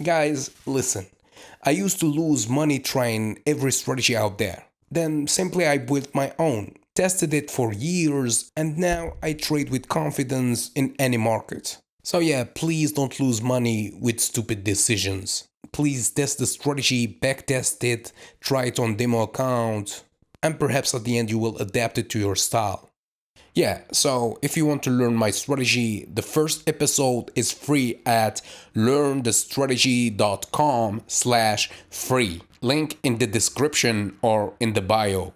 Guys, listen. I used to lose money trying every strategy out there. Then simply I built my own, tested it for years, and now I trade with confidence in any market. So yeah, please don't lose money with stupid decisions. Please test the strategy, backtest it, try it on demo account, and perhaps at the end you will adapt it to your style. Yeah, so if you want to learn my strategy, the first episode is free at learnthestrategy.com/free. Link in the description or in the bio.